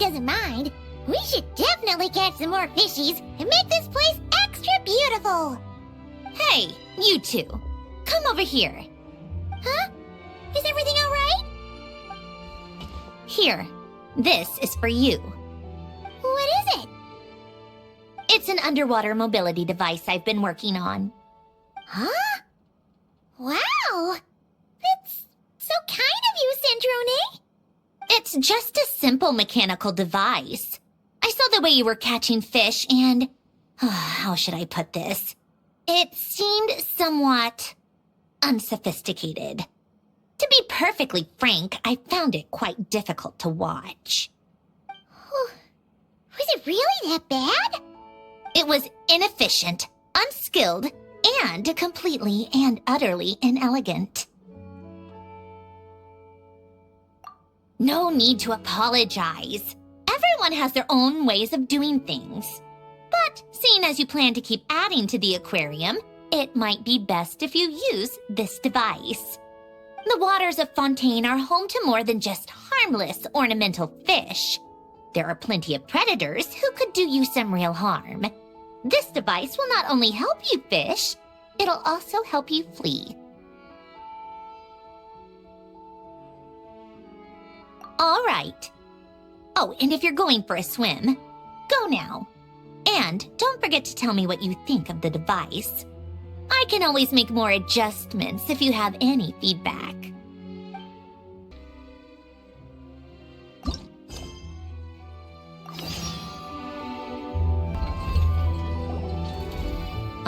doesn't mind, we should definitely catch some more fishies and make this place extra beautiful. Hey, you two. Come over here. Huh? Is everything all right? Here. This is for you. What is it? It's an underwater mobility device I've been working on. Huh? Wow! That's so kind of you, Centrone. It's just a simple mechanical device. I saw the way you were catching fish and... how should I put this? It seemed somewhat unsophisticated. To be perfectly frank, I found it quite difficult to watch. Was it really that bad? It was inefficient, unskilled, and completely and utterly inelegant. No need to apologize. Everyone has their own ways of doing things. But seeing as you plan to keep adding to the aquarium, it might be best if you use this device. The waters of Fontaine are home to more than just harmless ornamental fish. There are plenty of predators who could do you some real harm. This device will not only help you fish, it'll also help you flee. All right. Oh, and if you're going for a swim, go now. And don't forget to tell me what you think of the device. I can always make more adjustments if you have any feedback.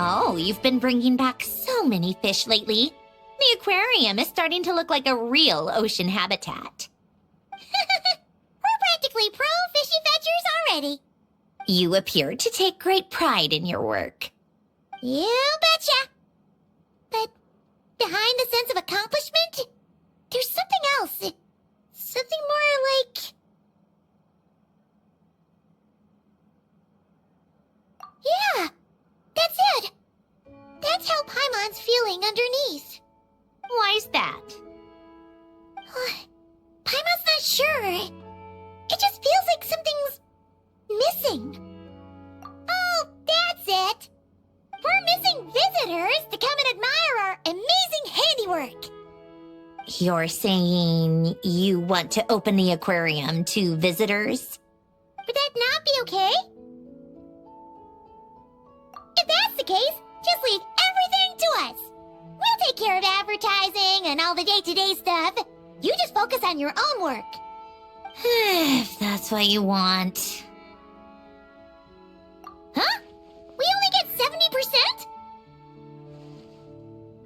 Oh, you've been bringing back so many fish lately. The aquarium is starting to look like a real ocean habitat. We're practically pro fishy fetchers already. You appear to take great pride in your work. You betcha. But behind the sense of accomplishment, there's something else. Something more like... Yeah, that's it. That's how Paimon's feeling underneath. Why's that? Paimon's not sure. It just feels like something's missing. Oh, that's it. We're missing visitors to come and admire our amazing handiwork. You're saying you want to open the aquarium to visitors? Would that not be okay? If that's the case, just leave everything to us. We'll take care of advertising and all the day-to-day stuff. You just focus on your own work. If that's what you want. Huh? We only get 70%?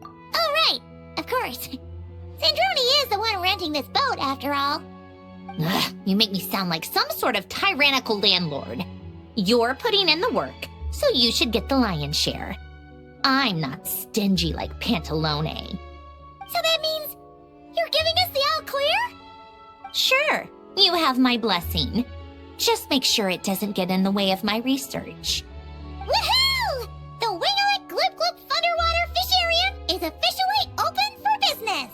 Oh, right. Of course. Sandrone is the one renting this boat, after all. Ugh, you make me sound like some sort of tyrannical landlord. You're putting in the work, so you should get the lion's share. I'm not stingy like Pantalone. So that means you're giving us the all clear? Sure, you have my blessing. Just make sure it doesn't get in the way of my research. Woohoo! The Winglet Gloop Gloop Underwater Fisharium is officially open for business!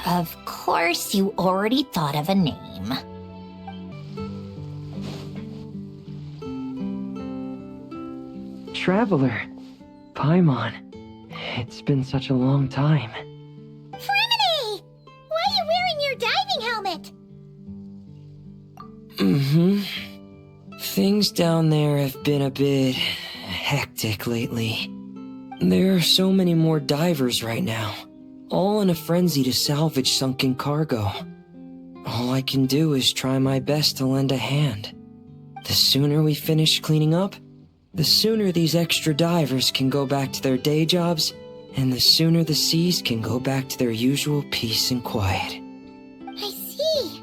Of course, you already thought of a name. Traveler, Paimon, it's been such a long time. Fremini! Why are you wearing your diving helmet? Things down there have been a bit hectic lately. There are so many more divers right now, all in a frenzy to salvage sunken cargo. All I can do is try my best to lend a hand. The sooner we finish cleaning up, the sooner these extra divers can go back to their day jobs, and the sooner the seas can go back to their usual peace and quiet. I see.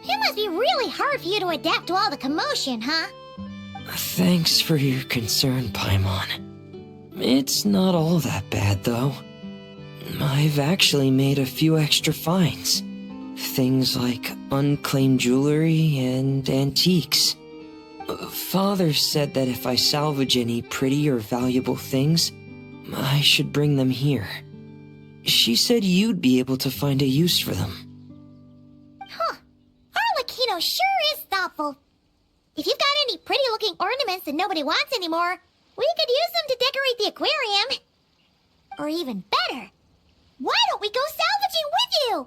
It must be really hard for you to adapt to all the commotion, huh? Thanks for your concern, Paimon. It's not all that bad, though. I've actually made a few extra finds. Things like unclaimed jewelry and antiques. Father said that if I salvage any pretty or valuable things, I should bring them here. She said you'd be able to find a use for them. Huh. Arlecchino Mario sure is thoughtful. If you've got any pretty-looking ornaments that nobody wants anymore, we could use them to decorate the aquarium. Or even better, why don't we go salvaging with you?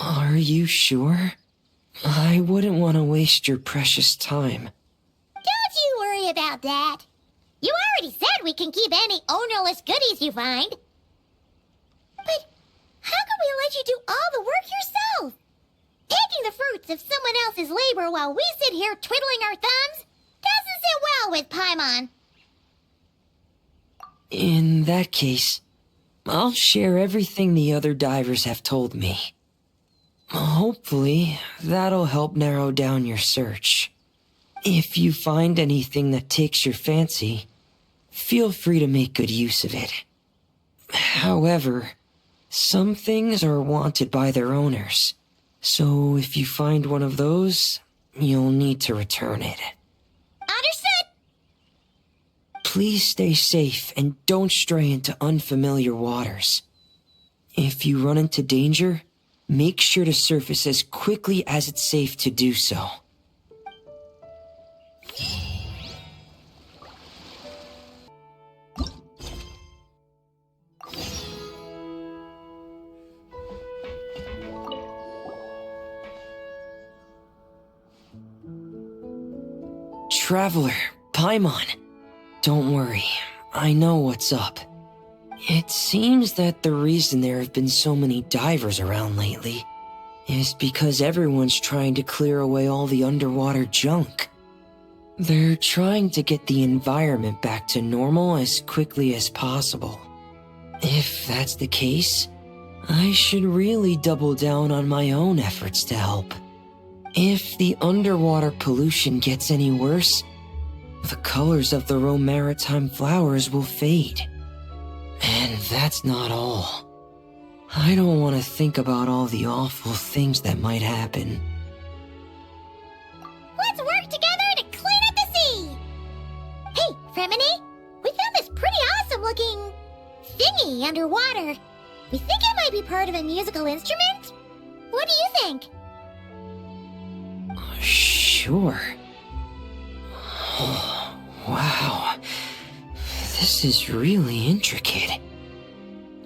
Are you sure? I wouldn't want to waste your precious time. Don't you worry about that. You already said we can keep any ownerless goodies you find. But how can we let you do all the work yourself? Taking the fruits of someone else's labor while we sit here twiddling our thumbs doesn't sit well with Paimon. In that case, I'll share everything the other divers have told me. Hopefully, that'll help narrow down your search. If you find anything that takes your fancy, feel free to make good use of it. However, some things are wanted by their owners, so if you find one of those, you'll need to return it. Understood? Please stay safe and don't stray into unfamiliar waters. If you run into danger, make sure to surface as quickly as it's safe to do so. Traveler, Paimon. Don't worry, I know what's up. It seems that the reason there have been so many divers around lately is because everyone's trying to clear away all the underwater junk. They're trying to get the environment back to normal as quickly as possible. If that's the case, I should really double down on my own efforts to help. If the underwater pollution gets any worse, the colors of the Rome maritime flowers will fade. And that's not all. I don't want to think about all the awful things that might happen. Let's work together to clean up the sea! Hey, Fremini, we found this pretty awesome-looking thingy underwater. We think it might be part of a musical instrument? What do you think? Sure. Oh, wow. This is really intricate.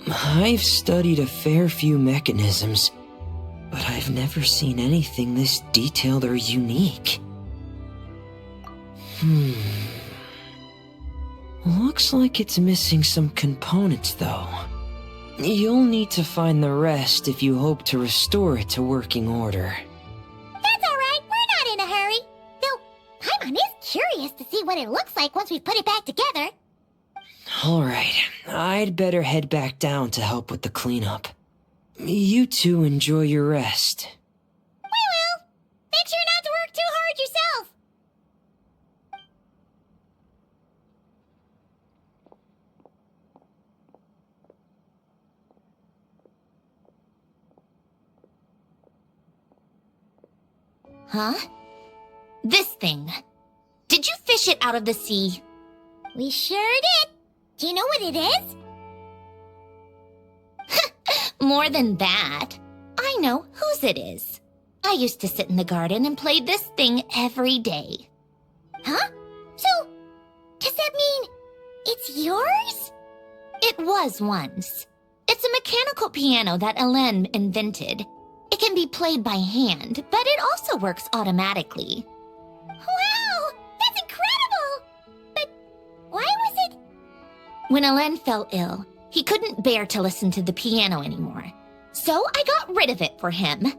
I've studied a fair few mechanisms, but I've never seen anything this detailed or unique. Looks like it's missing some components, though. You'll need to find the rest if you hope to restore it to working order. That's all right, we're not in a hurry. Though, Paimon is curious to see what it looks like once we put it back together. Alright, I'd better head back down to help with the cleanup. You two enjoy your rest. We will. Make sure not to work too hard yourself. Huh? This thing. Did you fish it out of the sea? We sure did. Do you know what it is? More than that. I know whose it is. I used to sit in the garden and play this thing every day. Huh? So, does that mean it's yours? It was once. It's a mechanical piano that Elen invented. It can be played by hand, but it also works automatically. Wow! That's incredible! But why was it... When Elen fell ill, he couldn't bear to listen to the piano anymore. So I got rid of it for him.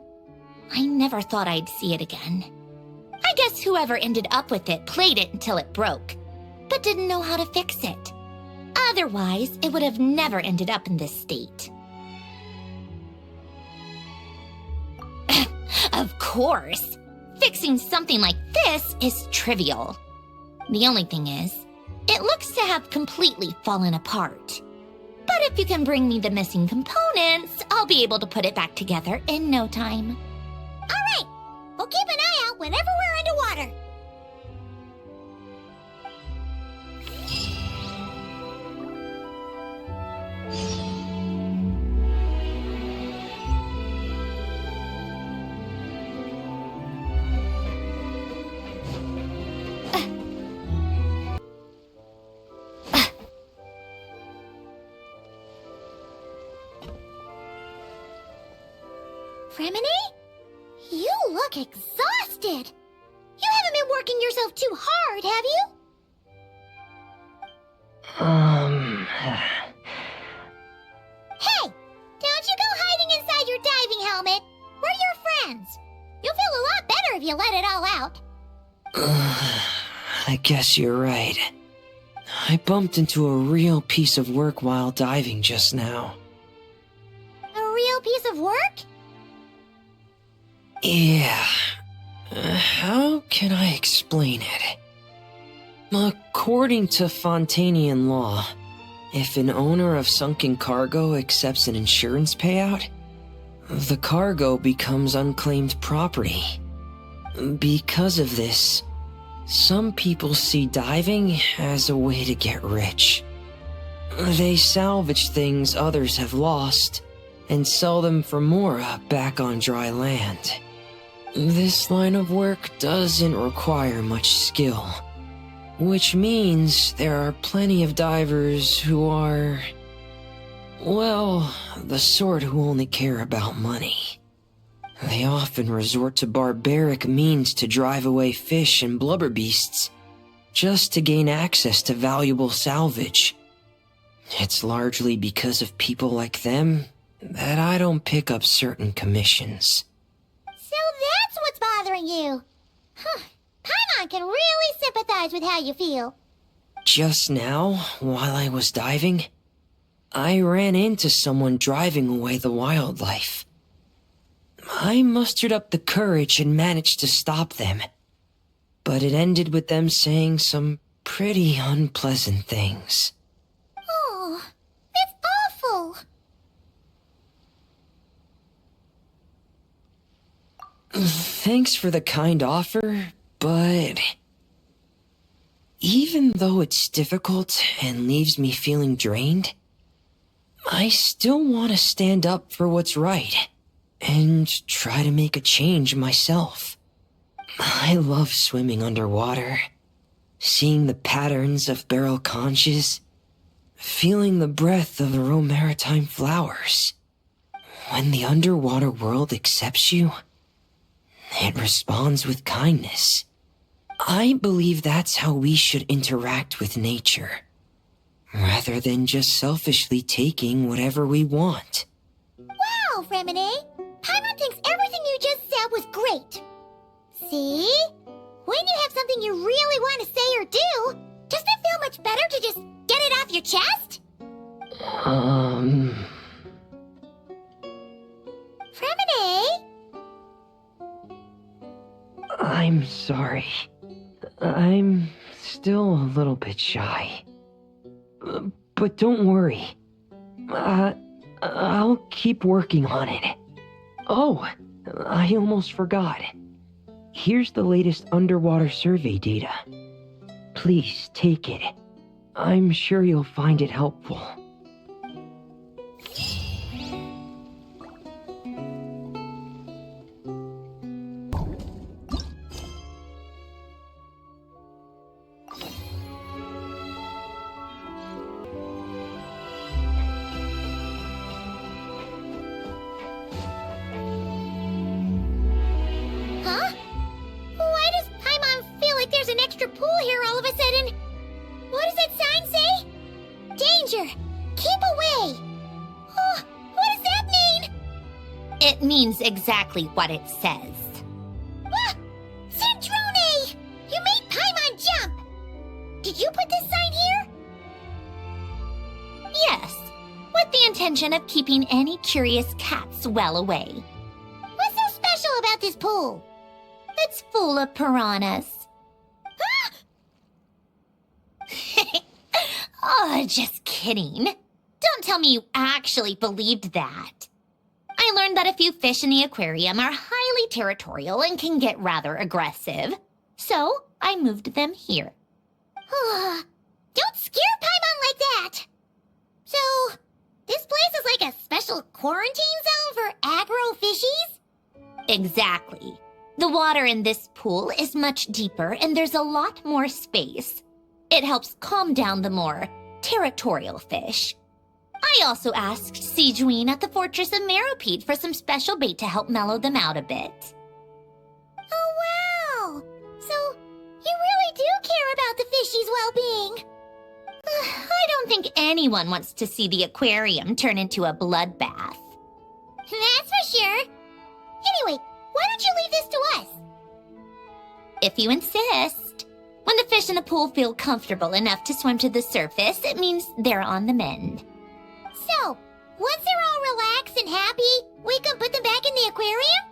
I never thought I'd see it again. I guess whoever ended up with it played it until it broke, but didn't know how to fix it. Otherwise, it would have never ended up in this state. Of course! Fixing something like this is trivial. The only thing is, it looks to have completely fallen apart. But if you can bring me the missing components, I'll be able to put it back together in no time. All right! We'll keep an eye out whenever we're underwater. Remini? You look exhausted. You haven't been working yourself too hard, have you? Hey! Don't you go hiding inside your diving helmet. We're your friends. You'll feel a lot better if you let it all out. I guess you're right. I bumped into a real piece of work while diving just now. A real piece of work? Yeah. How can I explain it? According to Fontanian law, if an owner of sunken cargo accepts an insurance payout, the cargo becomes unclaimed property. Because of this, some people see diving as a way to get rich. They salvage things others have lost and sell them for more back on dry land. This line of work doesn't require much skill, which means there are plenty of divers who are, well, the sort who only care about money. They often resort to barbaric means to drive away fish and blubber beasts, just to gain access to valuable salvage. It's largely because of people like them that I don't pick up certain commissions. So that's what's bothering you. Huh. Paimon can really sympathize with how you feel. Just now, while I was diving, I ran into someone driving away the wildlife. I mustered up the courage and managed to stop them, but it ended with them saying some pretty unpleasant things. Oh, that's awful. Thanks for the kind offer, but even though it's difficult and leaves me feeling drained, I still want to stand up for what's right and try to make a change myself. I love swimming underwater, seeing the patterns of barrel conches, feeling the breath of the maritime flowers. When the underwater world accepts you, it responds with kindness. I believe that's how we should interact with nature, rather than just selfishly taking whatever we want. Wow, Remini! Paimon thinks everything you just said was great. See? When you have something you really want to say or do, doesn't it feel much better to just get it off your chest? Remini? I'm sorry. I'm still a little bit shy. But don't worry. I'll keep working on it. Oh, I almost forgot. Here's the latest underwater survey data. Please take it. I'm sure you'll find it helpful. Huh? Why does Paimon feel like there's an extra pool here all of a sudden? What does that sign say? Danger! Keep away! Oh, what does that mean? It means exactly what it says. Ah! Cendrone! You made Paimon jump! Did you put this sign here? Yes, with the intention of keeping any curious cats well away. What's so special about this pool? It's full of piranhas. Oh, just kidding. Don't tell me you actually believed that. I learned that a few fish in the aquarium are highly territorial and can get rather aggressive. So I moved them here. Don't scare Paimon like that! So, this place is like a special quarantine zone for aggro fishies? Exactly. The water in this pool is much deeper and there's a lot more space. It helps calm down the more territorial fish. I also asked Sejuine at the Fortress of Meropede for some special bait to help mellow them out a bit. Oh, wow! So, you really do care about the fishies' well-being. I don't think anyone wants to see the aquarium turn into a bloodbath. That's for sure. Anyway, why don't you leave this to us? If you insist. When the fish in the pool feel comfortable enough to swim to the surface, it means they're on the mend. So, once they're all relaxed and happy, we can put them back in the aquarium?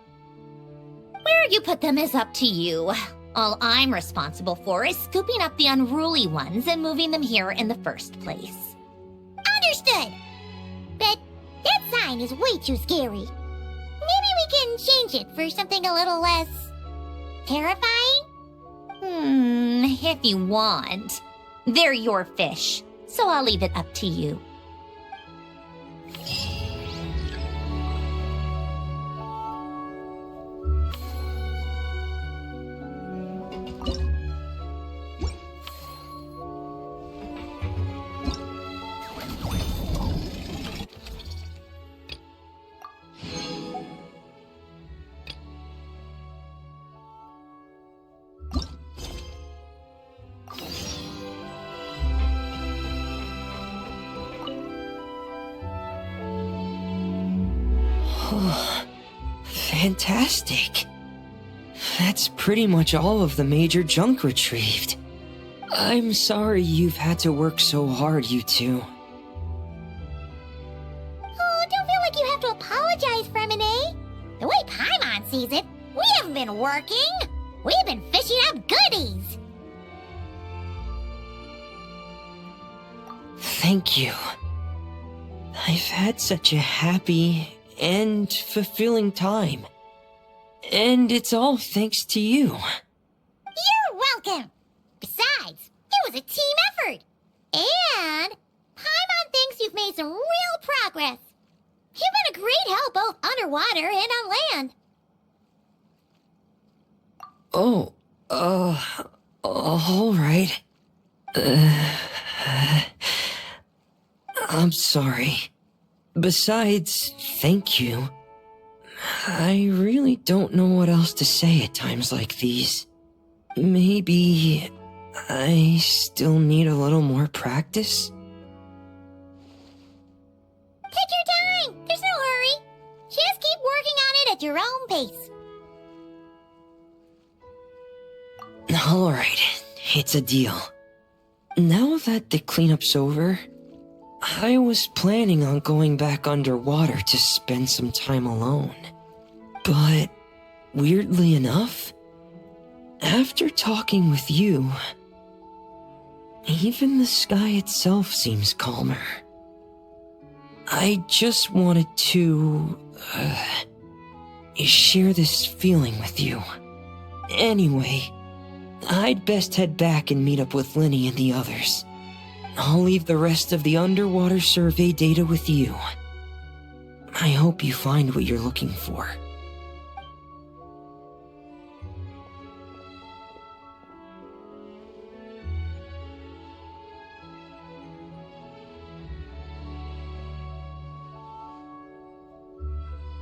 Where you put them is up to you. All I'm responsible for is scooping up the unruly ones and moving them here in the first place. Understood! But that sign is way too scary. Maybe we can change it for something a little less... terrifying? If you want. They're your fish, so I'll leave it up to you. Fantastic. That's pretty much all of the major junk retrieved. I'm sorry you've had to work so hard, you two. Oh, don't feel like you have to apologize, Fremine. The way Paimon sees it, we haven't been working. We've been fishing up goodies. Thank you. I've had such a happy and fulfilling time. And it's all thanks to you. You're welcome. Besides, it was a team effort. And Paimon thinks you've made some real progress. You've been a great help both underwater and on land. Oh, all right. I'm sorry. Besides, thank you. I really don't know what else to say at times like these. Maybe I still need a little more practice? Take your time. There's no hurry. Just keep working on it at your own pace. Alright, it's a deal. Now that the cleanup's over, I was planning on going back underwater to spend some time alone. But, weirdly enough, after talking with you, even the sky itself seems calmer. I just wanted to, share this feeling with you. Anyway, I'd best head back and meet up with Linny and the others. I'll leave the rest of the underwater survey data with you. I hope you find what you're looking for.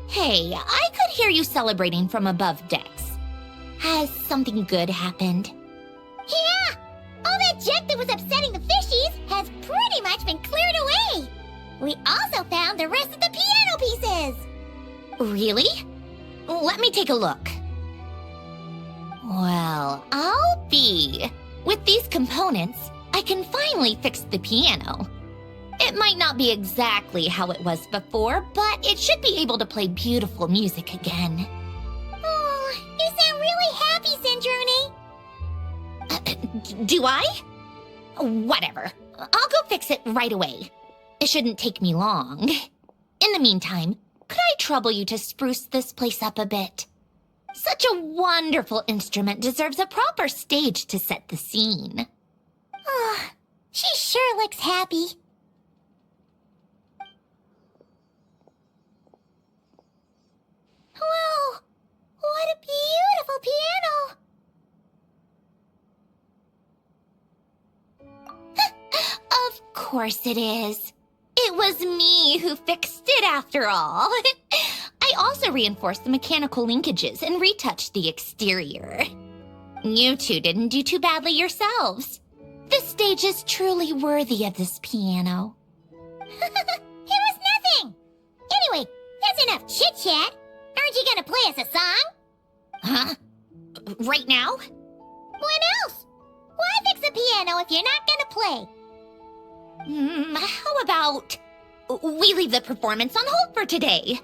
Hey, I could hear you celebrating from above decks. Has something good happened? Yeah! All that junk that was upsetting the fishies has pretty much been cleared away. We also found the rest of the piano pieces. Really? Let me take a look. Well, I'll be. With these components, I can finally fix the piano. It might not be exactly how it was before, but it should be able to play beautiful music again. Oh, you sound really happy, Sandrone. Do I? Whatever. I'll go fix it right away. It shouldn't take me long. In the meantime, could I trouble you to spruce this place up a bit? Such a wonderful instrument deserves a proper stage to set the scene. Oh, she sure looks happy. Whoa! What a beautiful piano! Of course it is. It was me who fixed it after all. I also reinforced the mechanical linkages and retouched the exterior. You two didn't do too badly yourselves. This stage is truly worthy of this piano. It was nothing! Anyway, that's enough chit-chat. Aren't you gonna play us a song? Huh? Right now? When else? Why fix a piano if you're not gonna play? How about we leave the performance on hold for today?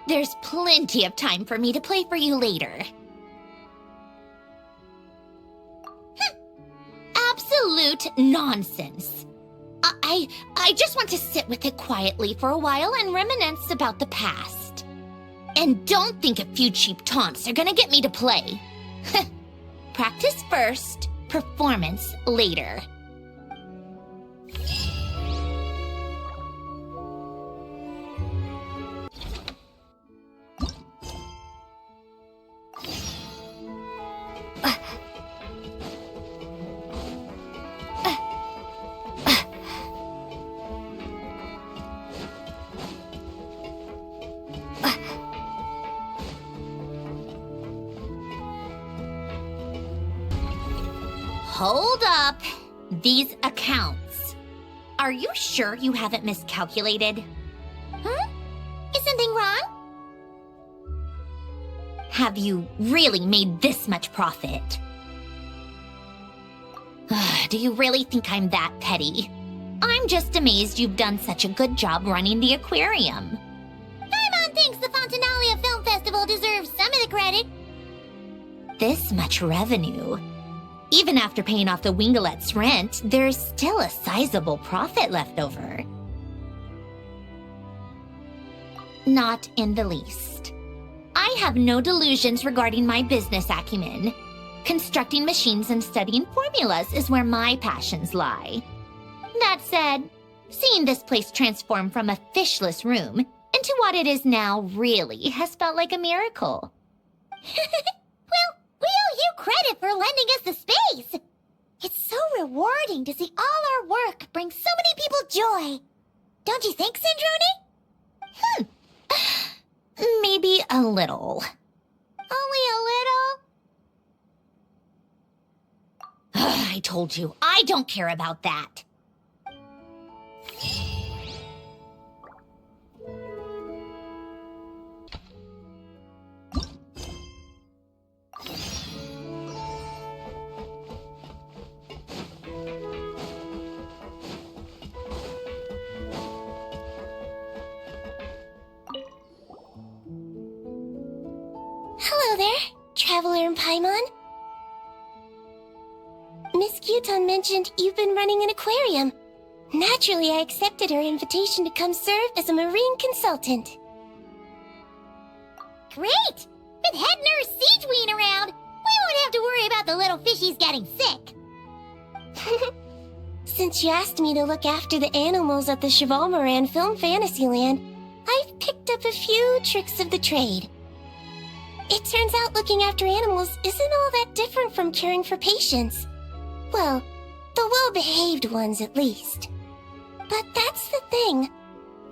There's plenty of time for me to play for you later. Absolute nonsense. I just want to sit with it quietly for a while and reminisce about the past. And don't think a few cheap taunts are gonna get me to play. Practice first, performance later. Hold up. These accounts. Are you sure you haven't miscalculated? Huh? Is something wrong? Have you really made this much profit? Do you really think I'm that petty? I'm just amazed you've done such a good job running the aquarium. Paimon thinks the Fontinalia Film Festival deserves some of the credit. This much revenue. Even after paying off the Wingalet's rent, there's still a sizable profit left over. Not in the least. I have no delusions regarding my business acumen. Constructing machines and studying formulas is where my passions lie. That said, seeing this place transform from a fishless room into what it is now really has felt like a miracle. Well, we owe you credit for lending us the space. It's so rewarding to see all our work bring so many people joy. Don't you think, Sandrone? Maybe a little. Only a little? I told you, I don't care about that. Hello there, Traveler and Paimon. Miss Kyuton mentioned you've been running an aquarium. Naturally, I accepted her invitation to come serve as a marine consultant. Great! With head nurse Siegeween around, we won't have to worry about the little fishies getting sick. Since you asked me to look after the animals at the Chevalmoran Film Fantasyland, I've picked up a few tricks of the trade. It turns out looking after animals isn't all that different from caring for patients. Well, the well-behaved ones at least. But that's the thing.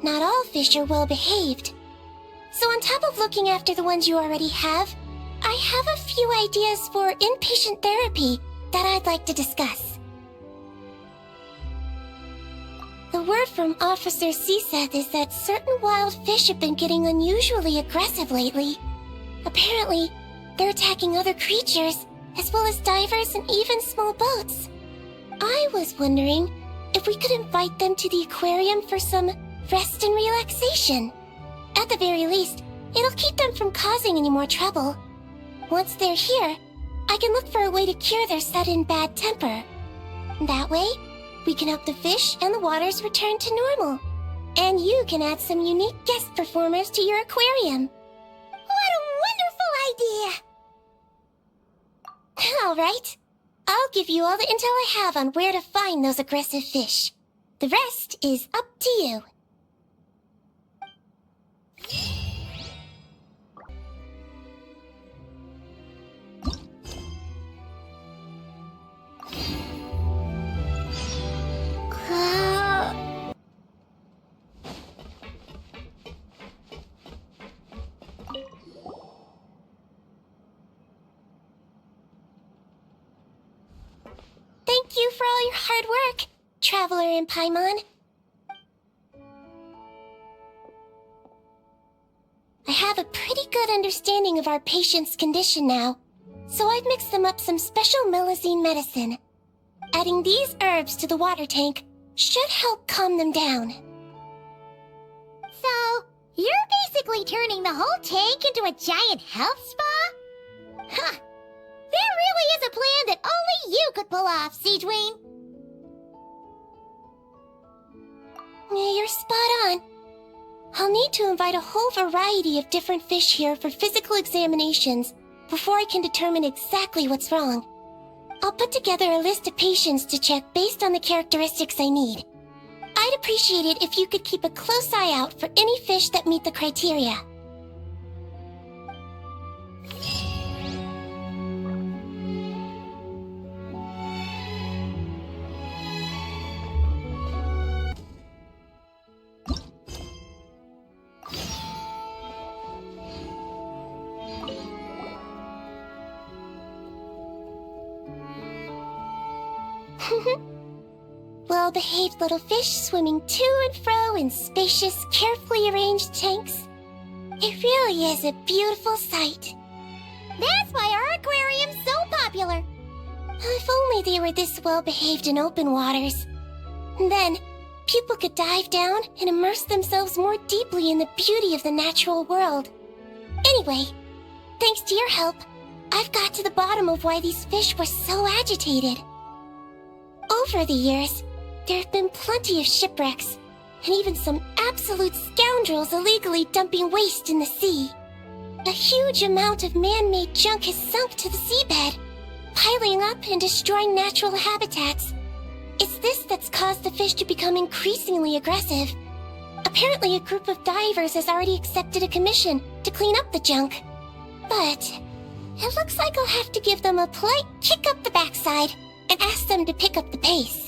Not all fish are well-behaved. So on top of looking after the ones you already have, I have a few ideas for inpatient therapy that I'd like to discuss. The word from Officer Seaseth is that certain wild fish have been getting unusually aggressive lately. Apparently, they're attacking other creatures, as well as divers and even small boats. I was wondering if we could invite them to the aquarium for some rest and relaxation. At the very least, it'll keep them from causing any more trouble. Once they're here, I can look for a way to cure their sudden bad temper. That way, we can help the fish and the waters return to normal. And you can add some unique guest performers to your aquarium. What a wonderful idea! All right. I'll give you all the intel I have on where to find those aggressive fish. The rest is up to you. you for all your hard work, Traveler and Paimon. I have a pretty good understanding of our patient's condition now, so I've mixed them up some special melazine medicine. Adding these herbs to the water tank should help calm them down. So, you're basically turning the whole tank into a giant health spa? Huh. There really is a plan that only you could pull off, Siegeween. You're spot on. I'll need to invite a whole variety of different fish here for physical examinations before I can determine exactly what's wrong. I'll put together a list of patients to check based on the characteristics I need. I'd appreciate it if you could keep a close eye out for any fish that meet the criteria. Well-behaved little fish swimming to and fro in spacious, carefully arranged tanks. It really is a beautiful sight. That's why our aquarium's so popular. If only they were this well-behaved in open waters. And then, people could dive down and immerse themselves more deeply in the beauty of the natural world. Anyway, thanks to your help, I've got to the bottom of why these fish were so agitated. Over the years, there have been plenty of shipwrecks, and even some absolute scoundrels illegally dumping waste in the sea. A huge amount of man-made junk has sunk to the seabed, piling up and destroying natural habitats. It's this that's caused the fish to become increasingly aggressive. Apparently, a group of divers has already accepted a commission to clean up the junk. But it looks like I'll have to give them a polite kick up the backside and ask them to pick up the pace.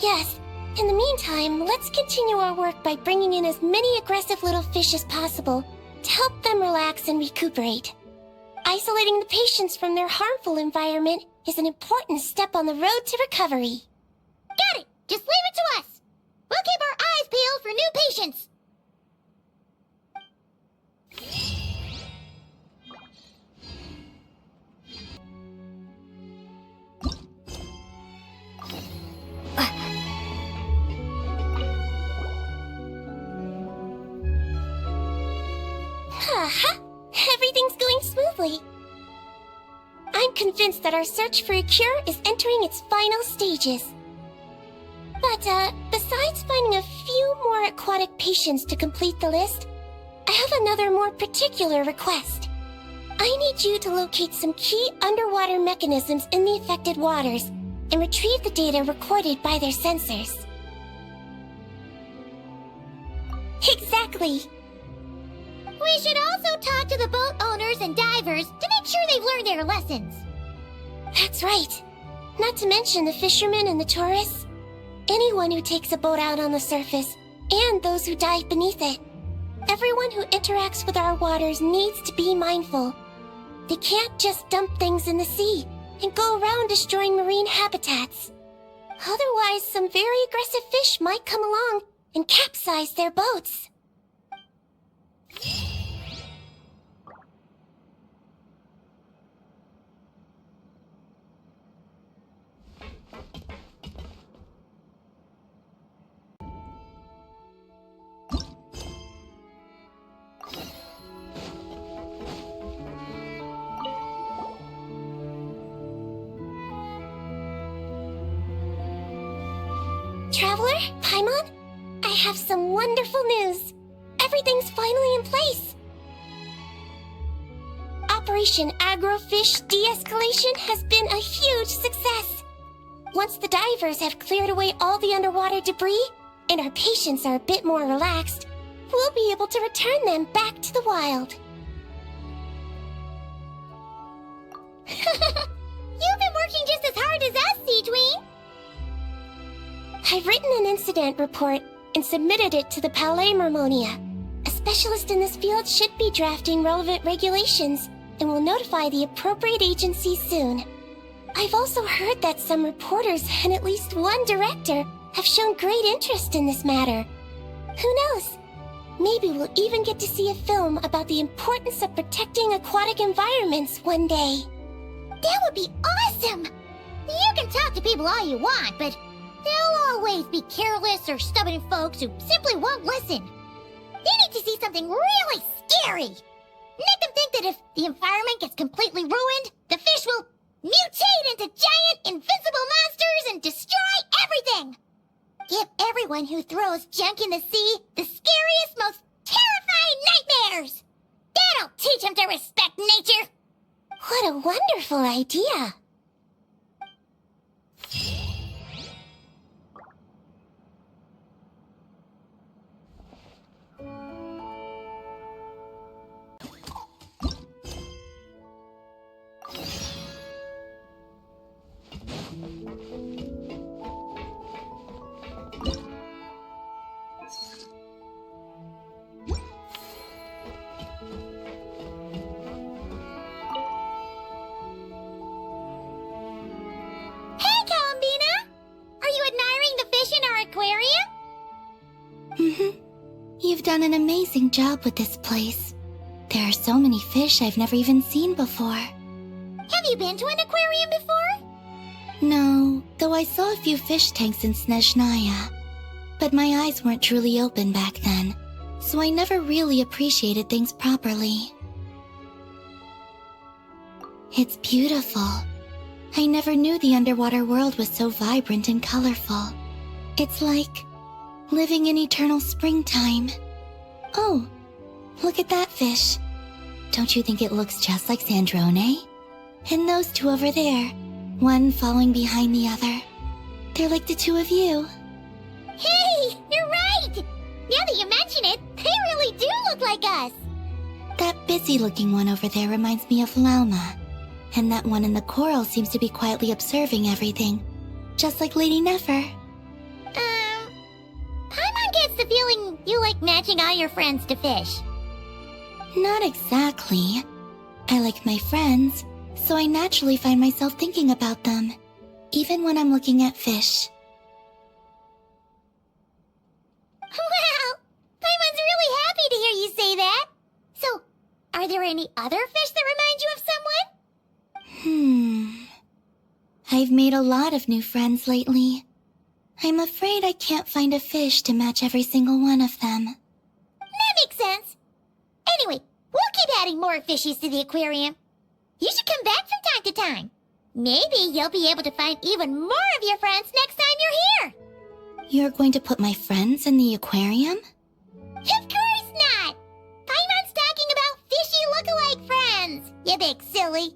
Yes, in the meantime, let's continue our work by bringing in as many aggressive little fish as possible to help them relax and recuperate. Isolating the patients from their harmful environment is an important step on the road to recovery. Got it! Just leave it to us! We'll keep our eyes peeled for new patients! Aha! Everything's going smoothly. I'm convinced that our search for a cure is entering its final stages. But, besides finding a few more aquatic patients to complete the list, I have another more particular request. I need you to locate some key underwater mechanisms in the affected waters and retrieve the data recorded by their sensors. Exactly! We should also talk to the boat owners and divers to make sure they've learned their lessons. That's right. Not to mention the fishermen and the tourists. Anyone who takes a boat out on the surface, and those who dive beneath it. Everyone who interacts with our waters needs to be mindful. They can't just dump things in the sea and go around destroying marine habitats. Otherwise, some very aggressive fish might come along and capsize their boats. Traveler, Paimon, I have some wonderful news. Everything's finally in place. Operation Agrofish De-Escalation has been a huge success. Once the divers have cleared away all the underwater debris, and our patients are a bit more relaxed, we'll be able to return them back to the wild. You've been working just as hard as us, Siegeween! I've written an incident report and submitted it to the Palais Mermonia. A specialist in this field should be drafting relevant regulations and will notify the appropriate agencies soon. I've also heard that some reporters and at least one director have shown great interest in this matter. Who knows? Maybe we'll even get to see a film about the importance of protecting aquatic environments one day. That would be awesome! You can talk to people all you want, but there'll always be careless or stubborn folks who simply won't listen. They need to see something really scary. Make them think that if the environment gets completely ruined, the fish will mutate into giant, invincible monsters and destroy everything! Give everyone who throws junk in the sea the scariest, most terrifying nightmares! That'll teach them to respect nature! What a wonderful idea! You've done an amazing job with this place. There are so many fish I've never even seen before. Have you been to an aquarium before? No, though I saw a few fish tanks in Snezhnaya. But my eyes weren't truly open back then, so I never really appreciated things properly. It's beautiful. I never knew the underwater world was so vibrant and colorful. It's like living in eternal springtime. Oh, look at that fish. Don't you think it looks just like Sandrone? And those two over there, one following behind the other. They're like the two of you. Hey, you're right! Now that you mention it, they really do look like us! That busy-looking one over there reminds me of Lauma. And that one in the coral seems to be quietly observing everything. Just like Lady Nefer. Paimon gets the feeling you like matching all your friends to fish. Not exactly. I like my friends, so I naturally find myself thinking about them, even when I'm looking at fish. Wow! Paimon's really happy to hear you say that! So, are there any other fish that remind you of someone? I've made a lot of new friends lately. I'm afraid I can't find a fish to match every single one of them. That makes sense. Anyway, we'll keep adding more fishies to the aquarium. You should come back from time to time. Maybe you'll be able to find even more of your friends next time you're here. You're going to put my friends in the aquarium? Of course not! Paimon's talking about fishy look-alike friends, you big silly.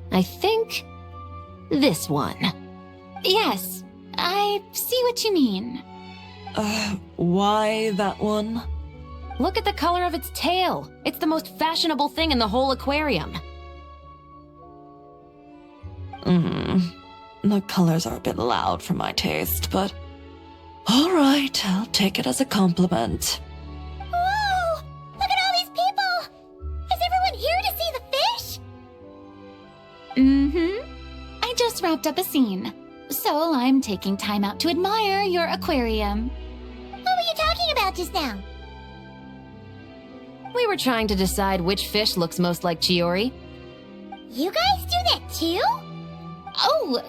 I think this one. Yes, I see what you mean. Why that one? Look at the color of its tail. It's the most fashionable thing in the whole aquarium. The colors are a bit loud for my taste, but alright, I'll take it as a compliment. Whoa! Look at all these people! Is everyone here to see the fish? I just wrapped up a scene, so I'm taking time out to admire your aquarium. What were you talking about just now? We were trying to decide which fish looks most like Chiori. You guys do that too? Oh,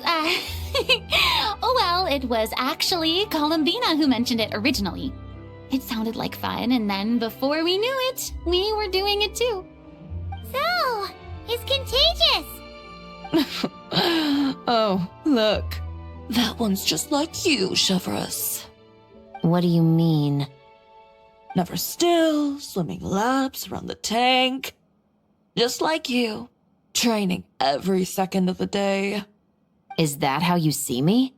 oh well, it was actually Columbina who mentioned it originally. It sounded like fun, and then before we knew it, we were doing it too. So, it's contagious! Oh, look. That one's just like you, Chivalrous. What do you mean? Never still, swimming laps around the tank. Just like you, training every second of the day. Is that how you see me?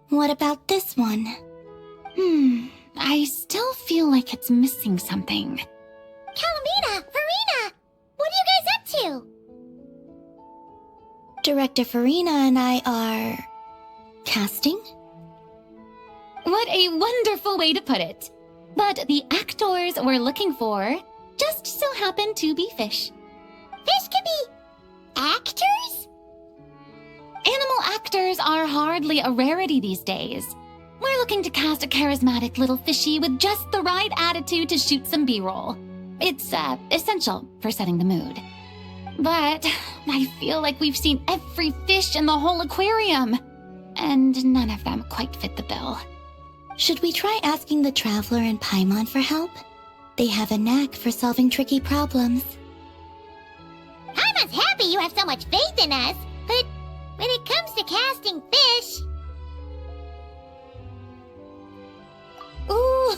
What about this one? I still feel like it's missing something. Calamina! Farina! What are you guys up to? Director Farina and I are... casting? What a wonderful way to put it. But the actors we're looking for just so happen to be fish. Fish could be... actors? Animal actors are hardly a rarity these days. We're looking to cast a charismatic little fishy with just the right attitude to shoot some B-roll. It's essential for setting the mood. But I feel like we've seen every fish in the whole aquarium, and none of them quite fit the bill. Should we try asking the Traveler and Paimon for help? They have a knack for solving tricky problems. Paimon's happy you have so much faith in us, but when it comes to casting fish... Ooh,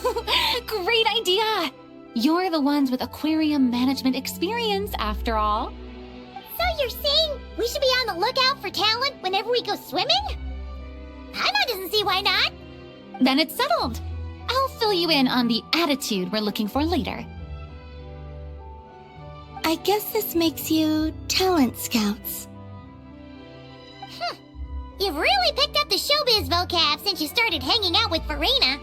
great idea! You're the ones with aquarium management experience, after all. So you're saying we should be on the lookout for talent whenever we go swimming? Paimon doesn't see why not. Then it's settled. I'll fill you in on the attitude we're looking for later. I guess this makes you talent scouts. You've really picked up the showbiz vocab since you started hanging out with Farina.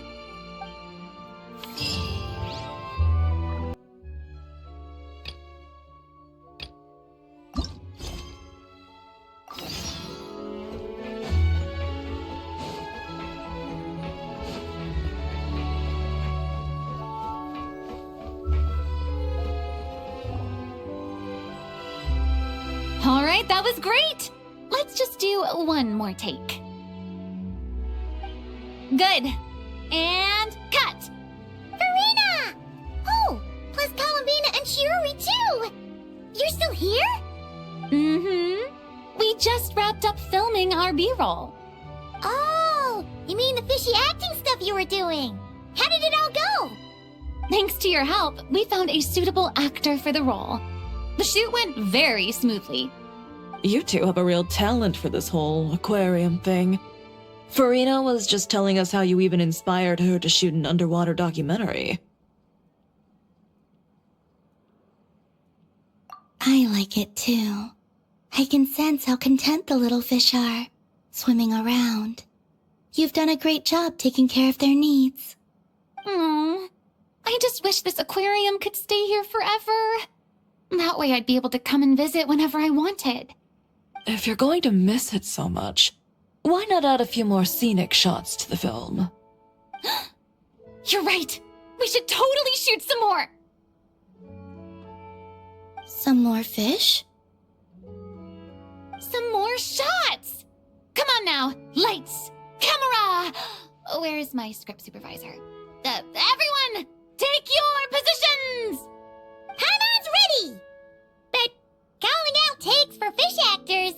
All right, that was great. Let's just do one more take. Good. And cut. Farina! Oh, plus Columbina and Shiori too! You're still here? Mm-hmm. We just wrapped up filming our B-roll. Oh, you mean the fishy acting stuff you were doing? How did it all go? Thanks to your help, we found a suitable actor for the role. The shoot went very smoothly. You two have a real talent for this whole aquarium thing. Farina was just telling us how you even inspired her to shoot an underwater documentary. I like it too. I can sense how content the little fish are, swimming around. You've done a great job taking care of their needs. I just wish this aquarium could stay here forever. That way I'd be able to come and visit whenever I wanted. If you're going to miss it so much, why not add a few more scenic shots to the film? You're right. We should totally shoot some more. Some more fish? Some more shots. Come on now. Lights. Camera. Where's my script supervisor? Everyone, take your positions. Paimon's ready! But calling out takes for fish actors